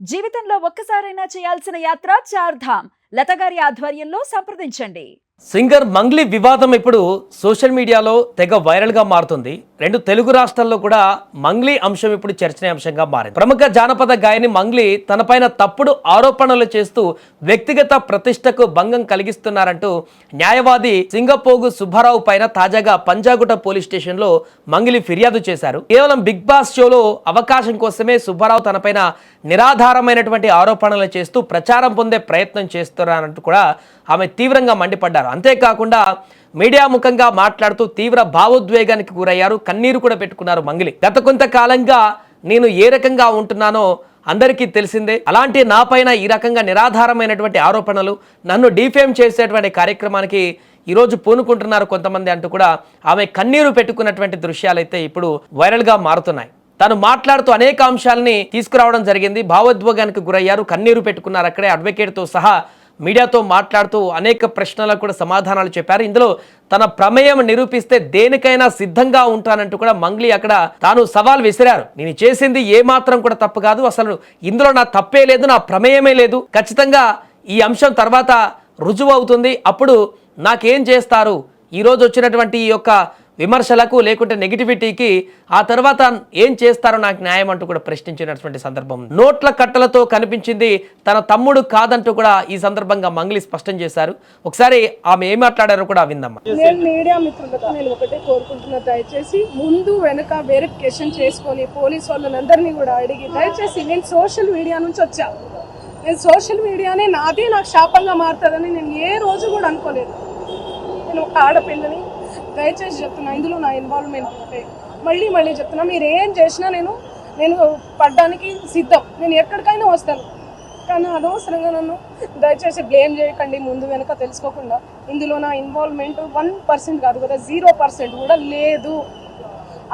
జీవితంలో ఒక్కసారైనా చేయాల్సిన యాత్ర చార్ధామ్. లతగారి ఆధ్వర్యంలో సంప్రదించండి. సింగర్ మంగ్లీ వివాదం ఇప్పుడు సోషల్ మీడియాలో తెగ వైరల్ గా మారుతుంది. రెండు తెలుగు రాష్ట్రాల్లో కూడా మంగ్లీ అంశం ఇప్పుడు చర్చనీయాంశంగా మారింది. ప్రముఖ జానపద గాయని మంగ్లీ తనపైన తప్పుడు ఆరోపణలు చేస్తూ వ్యక్తిగత ప్రతిష్టకు భంగం కలిగిస్తున్నారంటూ న్యాయవాది సింగపోగు సుబ్బారావు పైన తాజాగా పంజాగుట్ట పోలీస్ స్టేషన్ లో మంగ్లీ ఫిర్యాదు చేశారు. కేవలం బిగ్ బాస్ షోలో అవకాశం కోసమే సుబ్బారావు తనపైన నిరాధారమైనటువంటి ఆరోపణలు చేస్తూ ప్రచారం పొందే ప్రయత్నం చేస్తున్నారంటూ కూడా ఆమె తీవ్రంగా మండిపడ్డారు. అంతేకాకుండా మీడియా ముఖంగా మాట్లాడుతూ తీవ్ర భావోద్వేగానికి గురయ్యారు. కన్నీరు కూడా పెట్టుకున్నారు మంగ్లీ. గత కొంతకాలంగా నేను ఏ రకంగా ఉంటున్నానో అందరికీ తెలిసిందే. అలాంటి నాపైన ఈ రకంగా నిరాధారమైనటువంటి ఆరోపణలు, నన్ను డిఫేమ్ చేసేటువంటి కార్యక్రమానికి ఈరోజు పూనుకుంటున్నారు కొంతమంది అంటూ కూడా ఆమె కన్నీరు పెట్టుకున్నటువంటి దృశ్యాలు అయితే ఇప్పుడు వైరల్గా మారుతున్నాయి. తను మాట్లాడుతూ అనేక అంశాలని తీసుకురావడం జరిగింది. భావోద్వేగానికి గురయ్యారు, కన్నీరు పెట్టుకున్నారు. అక్కడే అడ్వకేట్తో సహా మీడియాతో మాట్లాడుతూ అనేక ప్రశ్నలకు కూడా సమాధానాలు చెప్పారు. ఇందులో తన ప్రమేయం నిరూపిస్తే దేనికైనా సిద్ధంగా ఉంటానంటూ కూడా మంగ్లీ అక్కడ తాను సవాల్ విసిరారు. నేను చేసింది ఏ మాత్రం కూడా తప్పు కాదు, అసలు ఇందులో నా తప్పే లేదు, నా ప్రమేయమే లేదు, ఖచ్చితంగా ఈ అంశం తర్వాత రుజువు అవుతుంది, అప్పుడు నాకేం చేస్తారు, ఈరోజు వచ్చినటువంటి ఈ యొక్క విమర్శలకు లేకుంటే నెగిటివిటీకి ఆ తర్వాత ఏం చేస్తారో నాకు న్యాయం అంటూ కూడా ప్రశ్నించినటువంటి సందర్భం. నోట్ల కట్టలతో కనిపించింది తన తమ్ముడు కాదంటూ కూడా ఈ సందర్భంగా మంగ్లీ స్పష్టం చేశారు. ఒకసారి ఆమె ఏం మాట్లాడారో కూడా విందమ్మా. నేను మీడియా మిత్రులకు నేను ఒకటే కోరుకుంటున్నా, దయచేసి ముందు వెనక వెరిఫికేషన్ చేసుకొని పోలీస్ వాళ్ళందరినీ కూడా అడిగి, దయచేసి నేను సోషల్ మీడియా నుంచి వచ్చా, నేను సోషల్ మీడియానే నాదే నాకు శాపంగా మారుతుందని నేను ఏ రోజు కూడా అనుకోలేదు. నేను ఒక ఆడపిల్లని, దయచేసి చెప్తున్నా, ఇందులో నా ఇన్వాల్వ్మెంట్ ఉంటే మళ్ళీ చెప్తున్నా, మీరు ఏం చేసినా నేను పడ్డానికి సిద్ధం, నేను ఎక్కడికైనా వస్తాను. కానీ అనవసరంగా నన్ను దయచేసి బ్లేమ్ చేయకండి ముందు వెనక తెలుసుకోకుండా. ఇందులో నా ఇన్వాల్వ్మెంట్ 1% కాదు కదా, 0% కూడా లేదు.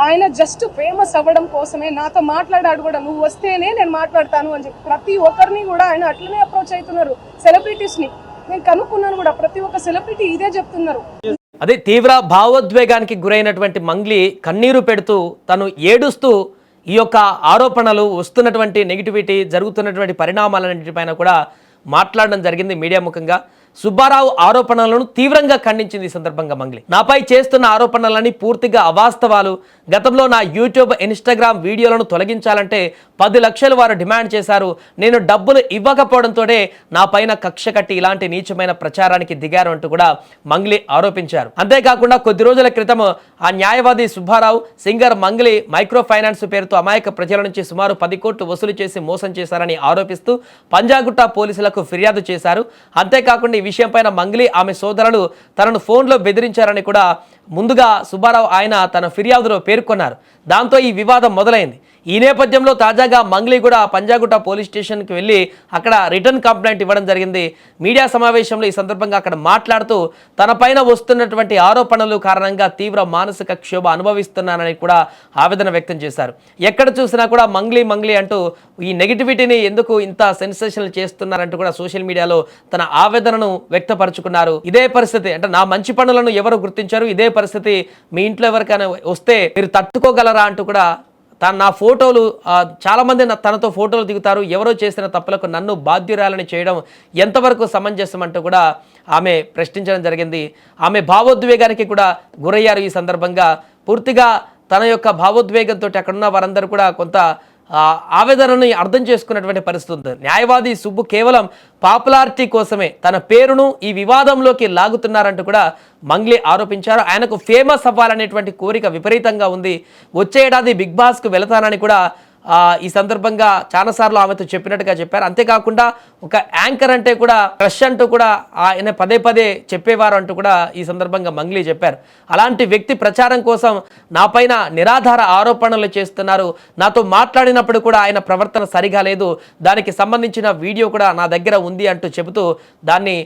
ఆయన జస్ట్ ఫేమస్ అవ్వడం కోసమే నాతో మాట్లాడాడు కూడా, నువ్వు వస్తేనే నేను మాట్లాడతాను అని చెప్పి ప్రతి ఒక్కరిని కూడా ఆయన అట్లనే అప్రోచ్ అవుతున్నారు. సెలబ్రిటీస్ని నేను కనుక్కున్నాను కూడా, ప్రతి ఒక్క సెలబ్రిటీ ఇదే చెప్తున్నారు. అదే తీవ్ర భావోద్వేగానికి గురైనటువంటి మంగ్లీ కన్నీరు పెడుతూ తను ఏడుస్తూ ఈ యొక్క ఆరోపణలు, వస్తున్నటువంటి నెగిటివిటీ, జరుగుతున్నటువంటి పరిణామాలన్నింటిపైన కూడా మాట్లాడడం జరిగింది మీడియా ముఖంగా. సుబ్బారావు ఆరోపణలను తీవ్రంగా ఖండించింది ఈ సందర్భంగా మంగ్లీ. నాపై చేస్తున్న ఆరోపణలని పూర్తిగా అవాస్తవాలు. గతంలో నా యూట్యూబ్, ఇన్స్టాగ్రామ్ వీడియోలను తొలగించాలంటే 10 లక్షలు వారు డిమాండ్ చేశారు. నేను డబ్బులు ఇవ్వకపోవడంతోనే నా పైన కక్ష కట్టి ఇలాంటి నీచమైన ప్రచారానికి దిగారు అంటూ కూడా మంగ్లీ ఆరోపించారు. అంతేకాకుండా కొద్ది రోజుల క్రితం ఆ న్యాయవాది Subbarao singer Mangli micro finance పేరుతో అమాయక ప్రజల నుంచి సుమారు 10 కోట్లు వసూలు చేసి మోసం చేశారని ఆరోపిస్తూ పంజాగుట్ట పోలీసులకు ఫిర్యాదు చేశారు. అంతేకాకుండా ఈ విషయంపైన మంగ్లీ ఆమె సోదరులు తనను ఫోన్లో బెదిరించారని కూడా ముందుగా సుబ్బారావు ఆయన తన ఫిర్యాదులో పేర్కొన్నారు. దాంతో ఈ వివాదం మొదలైంది. ఈ నేపథ్యంలో తాజాగా మంగ్లీ కూడా పంజాగుట్ట పోలీస్ స్టేషన్కి వెళ్ళి అక్కడ రిటర్న్ కంప్లైంట్ ఇవ్వడం జరిగింది. మీడియా సమావేశంలో ఈ సందర్భంగా అక్కడ మాట్లాడుతూ తనపైన వస్తున్నటువంటి ఆరోపణలు కారణంగా తీవ్ర మానసిక క్షోభ అనుభవిస్తున్నానని కూడా ఆవేదన వ్యక్తం చేశారు. ఎక్కడ చూసినా కూడా మంగ్లీ అంటూ ఈ నెగిటివిటీని ఎందుకు ఇంత సెన్సేషనల్ చేస్తున్నారంటూ కూడా సోషల్ మీడియాలో తన ఆవేదనను వ్యక్తపరుచుకున్నారు. ఇదే పరిస్థితి అంటే నా మంచి పనులను ఎవరు గుర్తించారు, ఇదే పరిస్థితి మీ ఇంట్లో ఎవరికైనా వస్తే మీరు తట్టుకోగలరా అంటూ కూడా నా ఫోటోలు చాలామంది తనతో ఫోటోలు దిగుతారు, ఎవరో చేసిన తప్పులకు నన్ను బాధ్యురాలని చేయడం ఎంతవరకు సమంజసం అంటూ కూడా ఆమె ప్రశ్నించడం జరిగింది. ఆమె భావోద్వేగానికి కూడా గురయ్యారు. ఈ సందర్భంగా పూర్తిగా తన యొక్క భావోద్వేగంతో అక్కడున్న వారందరూ కూడా కొంత ఆవేదనని అర్థం చేసుకున్నటువంటి పరిస్థితి ఉంది. న్యాయవాది సుబ్బు కేవలం పాపులారిటీ కోసమే తన పేరును ఈ వివాదంలోకి లాగుతున్నారంటూ కూడా మంగ్లీ ఆరోపించారు. ఆయనకు ఫేమస్ అవ్వాలనేటువంటి కోరిక విపరీతంగా ఉంది. వచ్చే ఏడాది బిగ్ బాస్కు వెళతానని కూడా ఈ సందర్భంగా చాలాసార్లు ఆమెతో చెప్పినట్టుగా చెప్పారు. అంతేకాకుండా ఒక యాంకర్ అంటే కూడా క్రష్ అంటూ కూడా ఆయన పదే చెప్పేవారు అంటూ కూడా ఈ సందర్భంగా మంగ్లీ చెప్పారు. అలాంటి వ్యక్తి ప్రచారం కోసం నాపైన నిరాధార ఆరోపణలు చేస్తున్నారు. నాతో మాట్లాడినప్పుడు కూడా ఆయన ప్రవర్తన సరిగా లేదు, దానికి సంబంధించిన వీడియో కూడా నా దగ్గర ఉంది అంటూ చెబుతూ దాన్ని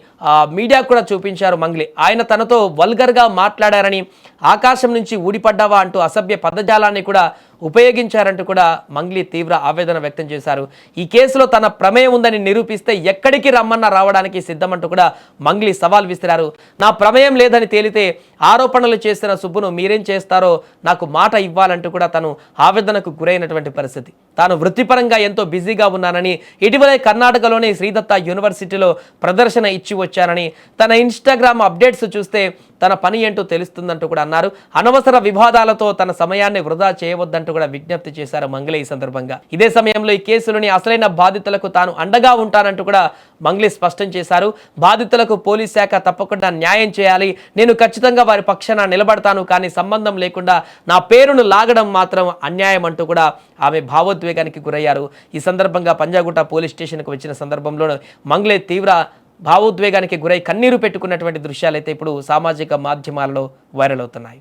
మీడియా కూడా చూపించారు మంగ్లీ. ఆయన తనతో వల్గర్గా మాట్లాడారని, ఆకాశం నుంచి ఊడిపడ్డావా అంటూ అసభ్య పదజాలాన్ని కూడా ఉపయోగించారంటూ కూడా మంగ్లీ తీవ్ర ఆవేదన వ్యక్తం చేశారు. ఈ కేసులో తన ప్రమేయం ఉందని నిరూపిస్తే ఎక్కడికి రమ్మన్నా రావడానికి సిద్ధమంటూ కూడా మంగ్లీ సవాల్ విసిరారు. నా ప్రమేయం లేదని తేలితే ఆరోపణలు చేసిన సుబ్బును మీరేం చేస్తారో నాకు మాట ఇవ్వాలంటూ కూడా తను ఆవేదనకు గురైనటువంటి పరిస్థితి. తాను వృత్తిపరంగా ఎంతో బిజీగా ఉన్నానని, ఇటీవలే కర్ణాటకలోని శ్రీదత్త యూనివర్సిటీలో ప్రదర్శన ఇచ్చి వచ్చానని, తన ఇన్స్టాగ్రామ్ అప్డేట్స్ చూస్తే తన పని ఏంటో తెలుస్తుందంటూ కూడా అన్నారు. అనవసర వివాదాలతో తన సమయాన్ని వృధా చేయవద్దంటూ కూడా విజ్ఞప్తి చేశారు మంగ్లీ ఈ సందర్భంగా. ఇదే సమయంలో ఈ కేసులోని అసలైన బాధితులకు తాను అండగా ఉంటానంటూ కూడా మంగ్లీ స్పష్టం చేశారు. బాధితులకు పోలీస్ శాఖ తప్పకుండా న్యాయం చేయాలి, నేను ఖచ్చితంగా వారి పక్షాన నిలబడతాను, కానీ సంబంధం లేకుండా నా పేరును లాగడం మాత్రం అన్యాయం అంటూ కూడా ఆమె భావోద్వేగానికి గురయ్యారు. ఈ సందర్భంగా పంజాగుట్ట పోలీస్ స్టేషన్కు వచ్చిన సందర్భంలో మంగ్లీ తీవ్ర భావోద్వేగానికి గురై కన్నీరు పెట్టుకున్నటువంటి దృశ్యాలైతే ఇప్పుడు సామాజిక మాధ్యమాలలో వైరల్ అవుతున్నాయి.